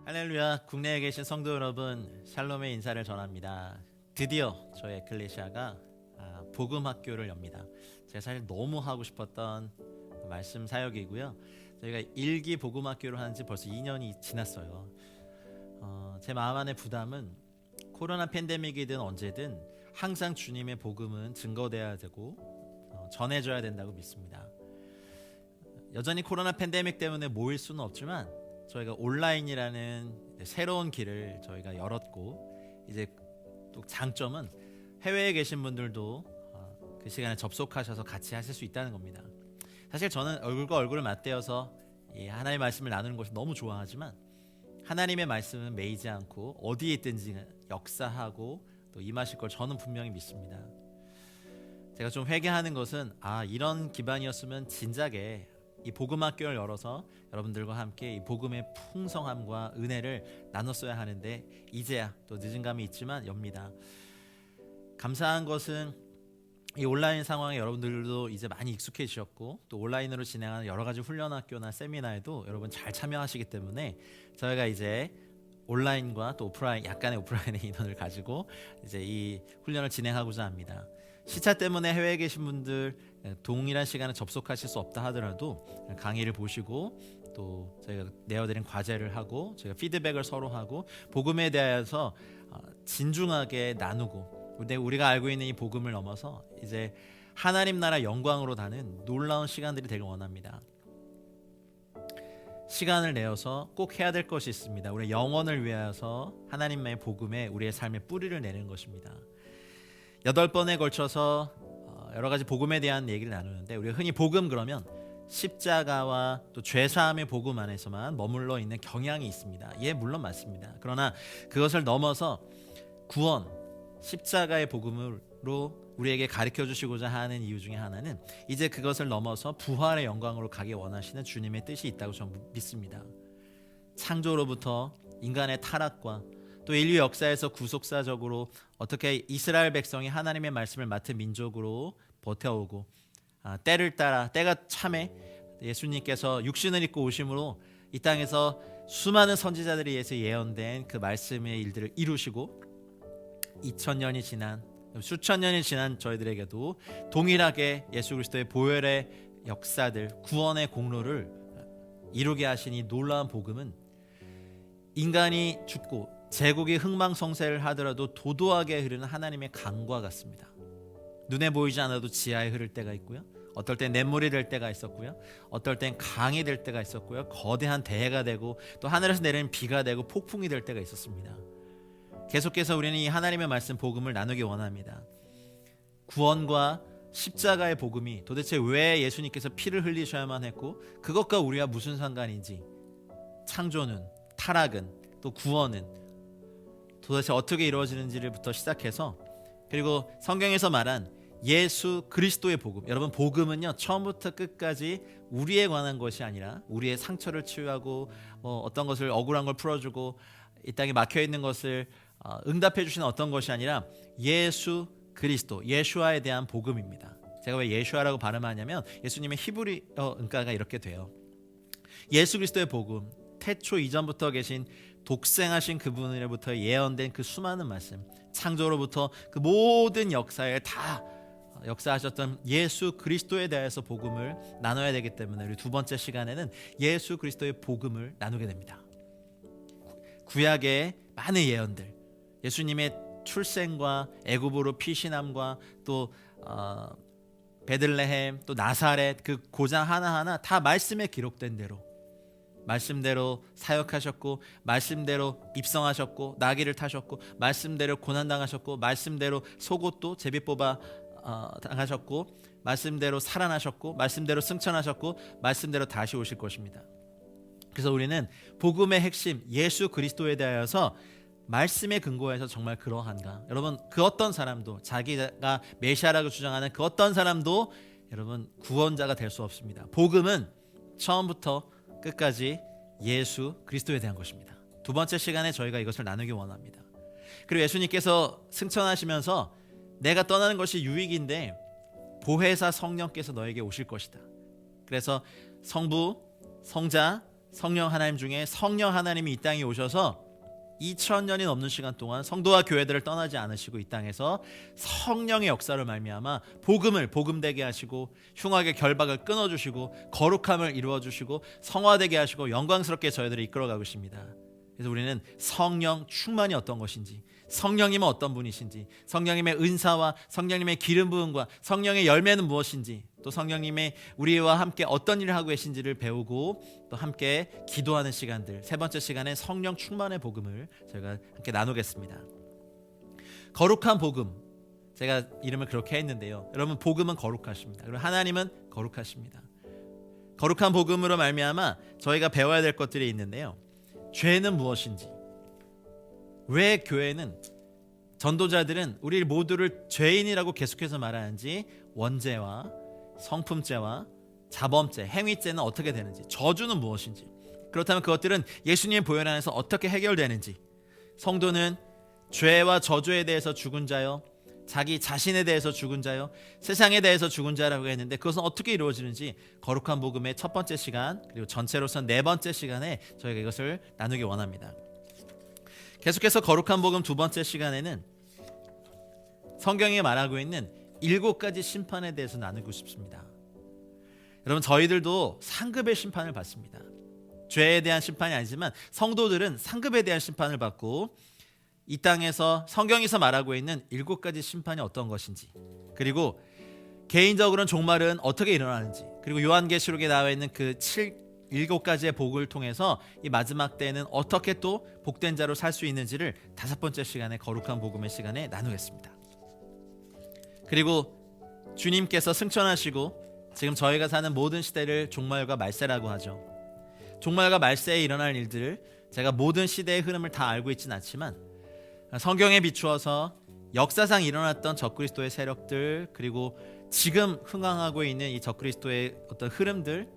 할렐루야. 국내에 계신 성도 여러분, 샬롬의 인사를 전합니다. 드디어 저희 에클레시아가 복음 학교를 엽니다. 제가 사실 너무 하고 싶었던 말씀 사역이고요. 저희가 일기 복음 학교를 하는지 벌써 2년이 지났어요. 제 마음 안의 부담은 코로나 팬데믹이든 언제든 항상 주님의 복음은 증거돼야 되고 전해져야 된다고 믿습니다. 여전히 코로나 팬데믹 때문에 모일 수는 없지만 저희가 온라인이라는 새로운 길을 저희가 열었고, 이제 또 장점은 해외에 계신 분들도 그 시간에 접속하셔서 같이 하실 수 있다는 겁니다. 사실 저는 얼굴과 얼굴을 맞대어서 하나님의 말씀을 나누는 것을 너무 좋아하지만, 하나님의 말씀은 매이지 않고 어디에 있든지 역사하고 또 임하실 걸 저는 분명히 믿습니다. 제가 좀 회개하는 것은 이런 기반이었으면 진작에 이 복음 학교를 열어서 여러분들과 함께 이 복음의 풍성함과 은혜를 나눴어야 하는데, 이제야 또 늦은 감이 있지만 엽니다. 감사한 것은 이 온라인 상황에 여러분들도 이제 많이 익숙해지셨고, 또 온라인으로 진행하는 여러 가지 훈련 학교나 세미나에도 여러분 잘 참여하시기 때문에 저희가 이제 온라인과 또 오프라인, 약간의 오프라인의 인원을 가지고 이제 이 훈련을 진행하고자 합니다. 시차 때문에 해외에 계신 분들 동일한 시간에 접속하실 수 없다 하더라도 강의를 보시고 또 저희가 내어드린 과제를 하고 저희가 피드백을 서로 하고 복음에 대해서 진중하게 나누고, 근데 우리가 알고 있는 이 복음을 넘어서 이제 하나님 나라 영광으로 가는 놀라운 시간들이 되길 원합니다. 시간을 내어서 꼭 해야 될 것이 있습니다. 우리의 영혼을 위하여서 하나님의 복음에 우리의 삶의 뿌리를 내는 것입니다. 8번에 걸쳐서 여러 가지 복음에 대한 얘기를 나누는데, 우리가 흔히 복음 그러면 십자가와 또 죄사함의 복음 안에서만 머물러 있는 경향이 있습니다. 예, 물론 맞습니다. 그러나 그것을 넘어서 구원, 십자가의 복음으로 우리에게 가르쳐 주시고자 하는 이유 중에 하나는 이제 그것을 넘어서 부활의 영광으로 가기 원하시는 주님의 뜻이 있다고 저는 믿습니다. 창조로부터 인간의 타락과 또 인류 역사에서 구속사적으로 어떻게 이스라엘 백성이 하나님의 말씀을 맡은 민족으로 버텨오고, 때를 따라 때가 참에 예수님께서 육신을 입고 오심으로 이 땅에서 수많은 선지자들에 의해서 예언된 그 말씀의 일들을 이루시고, 2000년이 지난, 수천 년이 지난 저희들에게도 동일하게 예수 그리스도의 보혈의 역사들, 구원의 공로를 이루게 하신 이 놀라운 복음은 인간이 죽고 제국이 흥망성쇠를 하더라도 도도하게 흐르는 하나님의 강과 같습니다. 눈에 보이지 않아도 지하에 흐를 때가 있고요, 어떨 땐 냇물이 될 때가 있었고요, 어떨 땐 강이 될 때가 있었고요, 거대한 대해가 되고 또 하늘에서 내리는 비가 되고 폭풍이 될 때가 있었습니다. 계속해서 우리는 이 하나님의 말씀 복음을 나누기 원합니다. 구원과 십자가의 복음이 도대체 왜 예수님께서 피를 흘리셔야만 했고, 그것과 우리와 무슨 상관인지, 창조는, 타락은, 또 구원은 도대체 어떻게 이루어지는지부터 시작해서, 그리고 성경에서 말한 예수 그리스도의 복음, 여러분 복음은요 처음부터 끝까지 우리에 관한 것이 아니라 우리의 상처를 치유하고 어떤 것을 억울한 걸 풀어주고 이 땅에 막혀있는 것을 응답해 주시는 어떤 것이 아니라 예수 그리스도, 예수아에 대한 복음입니다. 제가 왜 예수아라고 발음하냐면 예수님의 히브리어 은가가 이렇게 돼요. 예수 그리스도의 복음, 태초 이전부터 계신 독생하신 그분으로부터 예언된 그 수많은 말씀, 창조로부터 그 모든 역사에 다 역사하셨던 예수 그리스도에 대해서 복음을 나눠야 되기 때문에 우리 두 번째 시간에는 예수 그리스도의 복음을 나누게 됩니다. 구약의 많은 예언들, 예수님의 출생과 애굽으로 피신함과 또 베들레헴, 또 나사렛, 그 고장 하나하나 다 말씀에 기록된 대로, 말씀대로 사역하셨고, 말씀대로 입성하셨고, 나귀를 타셨고, 말씀대로 고난당하셨고, 말씀대로 속옷도 제비뽑아 당하셨고, 말씀대로 살아나셨고, 말씀대로 승천하셨고, 말씀대로 다시 오실 것입니다. 그래서 우리는 복음의 핵심 예수 그리스도에 대하여서 말씀에 근거해서 정말 그러한가? 여러분, 그 어떤 사람도, 자기가 메시아라고 주장하는 그 어떤 사람도 여러분 구원자가 될 수 없습니다. 복음은 처음부터 끝까지 예수 그리스도에 대한 것입니다. 두 번째 시간에 저희가 이것을 나누기 원합니다. 그리고 예수님께서 승천하시면서 내가 떠나는 것이 유익인데 보혜사 성령께서 너에게 오실 것이다. 그래서 성부, 성자, 성령 하나님 중에 성령 하나님이 이 땅에 오셔서 2000년이 넘는 시간 동안 성도와 교회들을 떠나지 않으시고 이 땅에서 성령의 역사를 말미암아 복음을 복음되게 하시고 흉악의 결박을 끊어주시고 거룩함을 이루어주시고 성화되게 하시고 영광스럽게 저희들을 이끌어가고 계십니다. 그래서 우리는 성령 충만이 어떤 것인지, 성령님은 어떤 분이신지, 성령님의 은사와 성령님의 기름 부음과 성령의 열매는 무엇인지, 또 성령님의 우리와 함께 어떤 일을 하고 계신지를 배우고 또 함께 기도하는 시간들, 세 번째 시간에 성령 충만의 복음을 저희가 함께 나누겠습니다. 거룩한 복음, 제가 이름을 그렇게 했는데요. 여러분, 복음은 거룩하십니다. 그리고 하나님은 거룩하십니다. 거룩한 복음으로 말미암아 저희가 배워야 될 것들이 있는데요. 죄는 무엇인지, 왜 교회는, 전도자들은 우리 모두를 죄인이라고 계속해서 말하는지, 원죄와 성품죄와 자범죄, 행위죄는 어떻게 되는지, 저주는 무엇인지, 그렇다면 그것들은 예수님의 보혈 안에서 어떻게 해결되는지, 성도는 죄와 저주에 대해서 죽은 자요, 자기 자신에 대해서 죽은 자요, 세상에 대해서 죽은 자라고 했는데 그것은 어떻게 이루어지는지 거룩한 복음의 첫 번째 시간, 그리고 전체로선 네 번째 시간에 저희가 이것을 나누기 원합니다. 계속해서 거룩한 복음 두 번째 시간에는 성경이 말하고 있는 7가지 심판에 대해서 나누고 싶습니다. 여러분, 저희들도 상급의 심판을 받습니다. 죄에 대한 심판이 아니지만 성도들은 상급에 대한 심판을 받고 이 땅에서 성경에서 말하고 있는 7가지 심판이 어떤 것인지, 그리고 개인적으로는 종말은 어떻게 일어나는지, 그리고 요한계시록에 나와 있는 그 7가지의 복을 통해서 이 마지막 때에는 어떻게 또 복된 자로 살 수 있는지를 다섯 번째 시간에 거룩한 복음의 시간에 나누겠습니다. 그리고 주님께서 승천하시고 지금 저희가 사는 모든 시대를 종말과 말세라고 하죠. 종말과 말세에 일어날 일들을 제가 모든 시대의 흐름을 다 알고 있지는 않지만 성경에 비추어서 역사상 일어났던 적그리스도의 세력들, 그리고 지금 흥황하고 있는 이 적그리스도의 어떤 흐름들,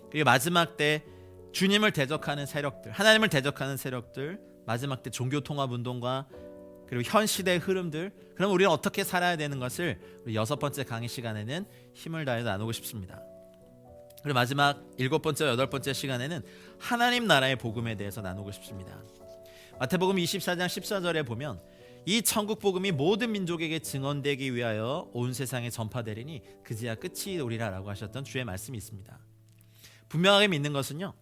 그리고 마지막 때 주님을 대적하는 세력들, 하나님을 대적하는 세력들, 마지막 때 종교통합운동과 그리고 현 시대의 흐름들, 그럼 우리는 어떻게 살아야 되는 것을 우리 여섯 번째 강의 시간에는 힘을 다해 나누고 싶습니다. 그리고 마지막 일곱 번째, 여덟 번째 시간에는 하나님 나라의 복음에 대해서 나누고 싶습니다. 마태복음 24장 14절에 보면 이 천국 복음이 모든 민족에게 증언되기 위하여 온 세상에 전파되리니 그제야 끝이 오리라라고 하셨던 주의 말씀이 있습니다. 분명하게 믿는 것은요,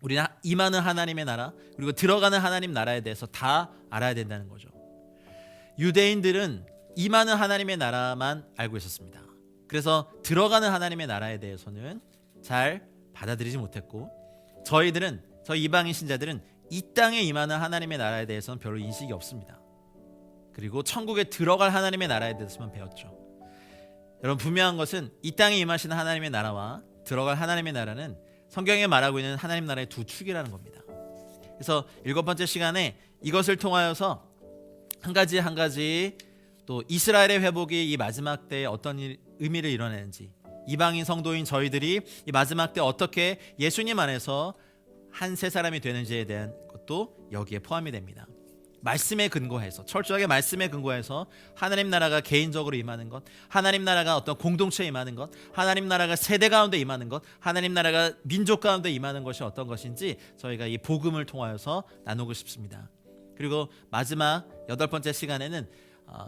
우리는 임하는 하나님의 나라, 그리고 들어가는 하나님 나라에 대해서 다 알아야 된다는 거죠. 유대인들은 임하는 하나님의 나라만 알고 있었습니다. 그래서 들어가는 하나님의 나라에 대해서는 잘 받아들이지 못했고, 저희 이방인 신자들은 이 땅에 임하는 하나님의 나라에 대해서는 별로 인식이 없습니다. 그리고 천국에 들어갈 하나님의 나라에 대해서만 배웠죠. 여러분, 분명한 것은 이 땅에 임하시는 하나님의 나라와 들어갈 하나님의 나라는 성경에 말하고 있는 하나님 나라의 두 축이라는 겁니다. 그래서 일곱 번째 시간에 이것을 통하여서 한 가지 또 이스라엘의 회복이 이 마지막 때에 어떤 의미를 이뤄내는지, 이방인 성도인 저희들이 이 마지막 때 어떻게 예수님 안에서 한 세 사람이 되는지에 대한 것도 여기에 포함이 됩니다. 말씀에 근거해서, 철저하게 말씀에 근거해서 하나님 나라가 개인적으로 임하는 것, 하나님 나라가 어떤 공동체에 임하는 것, 하나님 나라가 세대 가운데 임하는 것, 하나님 나라가 민족 가운데 임하는 것이 어떤 것인지 저희가 이 복음을 통하여서 나누고 싶습니다. 그리고 마지막 여덟 번째 시간에는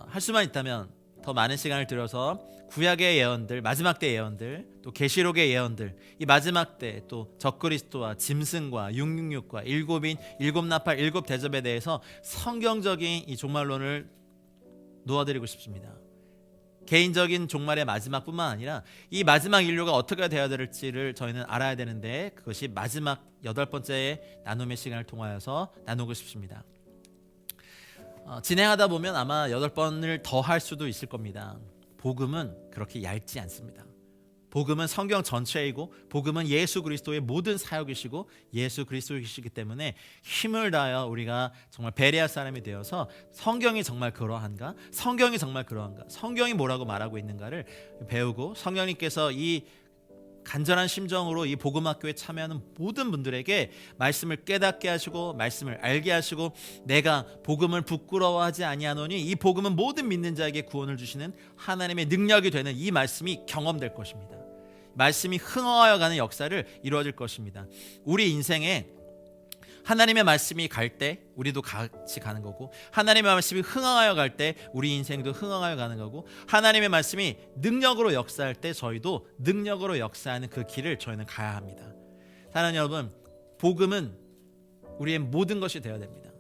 할 수만 있다면 더 많은 시간을 들여서 구약의 예언들, 마지막 때 예언들, 또 계시록의 예언들, 이 마지막 때 또 적그리스도와 짐승과 666과 일곱인, 일곱 나팔, 일곱 대접에 대해서 성경적인 이 종말론을 놓아드리고 싶습니다. 개인적인 종말의 마지막뿐만 아니라 이 마지막 인류가 어떻게 되어야 될지를 저희는 알아야 되는데, 그것이 마지막 여덟 번째 나눔의 시간을 통하여서 나누고 싶습니다. 진행하다 보면 아마 8번을 더 할 수도 있을 겁니다. 복음은 그렇게 얇지 않습니다. 복음은 성경 전체이고, 복음은 예수 그리스도의 모든 사역이시고 예수 그리스도이시기 때문에 힘을 다하여 우리가 정말 베레아 사람이 되어서 성경이 정말 그러한가, 성경이 정말 그러한가, 성경이 뭐라고 말하고 있는가를 배우고, 성령님께서 이 간절한 심정으로 이 복음학교에 참여하는 모든 분들에게 말씀을 깨닫게 하시고 말씀을 알게 하시고 내가 복음을 부끄러워하지 아니하노니 이 복음은 모든 믿는 자에게 구원을 주시는 하나님의 능력이 되는 이 말씀이 경험될 것입니다. 말씀이 흥황하여 가는 역사를 이루어질 것입니다. 우리 인생에 하나님의 말씀이 갈 때 우리도 같이 가는 거고, 하나님의 말씀이 흥황하여 갈 때 우리 인생도 흥황하여 가는 거고, 하나님의 말씀이 능력으로 역사할 때 저희도 능력으로 역사하는 그 길을 저희는 가야 합니다. 사랑하는 여러분, 복음은 우리의 모든 것이 되어야 됩니다.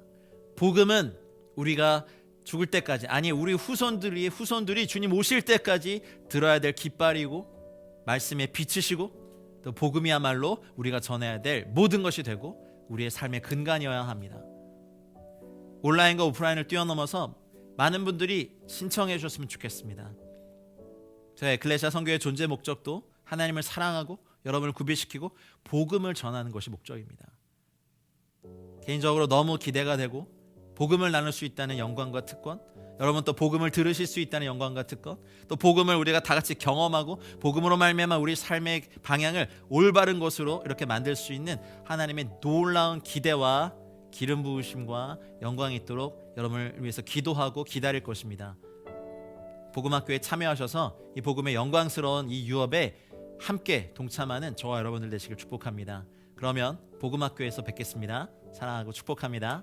복음은 우리가 죽을 때까지, 아니 우리 후손들이 주님 오실 때까지 들어야 될 깃발이고 말씀에 비추시고 또 복음이야말로 우리가 전해야 될 모든 것이 되고 우리의 삶의 근간이어야 합니다. 온라인과 오프라인을 뛰어넘어서 많은 분들이 신청해 주셨으면 좋겠습니다. 저희 에클레시아 선교의 존재 목적도 하나님을 사랑하고 여러분을 구비시키고 복음을 전하는 것이 목적입니다. 개인적으로 너무 기대가 되고 복음을 나눌 수 있다는 영광과 특권, 여러분 또 복음을 들으실 수 있다는 영광과 특권, 또 복음을 우리가 다 같이 경험하고 복음으로 말미암아 우리 삶의 방향을 올바른 것으로 이렇게 만들 수 있는 하나님의 놀라운 기대와 기름 부으심과 영광이 있도록 여러분을 위해서 기도하고 기다릴 것입니다. 복음학교에 참여하셔서 이 복음의 영광스러운 이 유업에 함께 동참하는 저와 여러분들 되시길 축복합니다. 그러면 복음학교에서 뵙겠습니다. 사랑하고 축복합니다.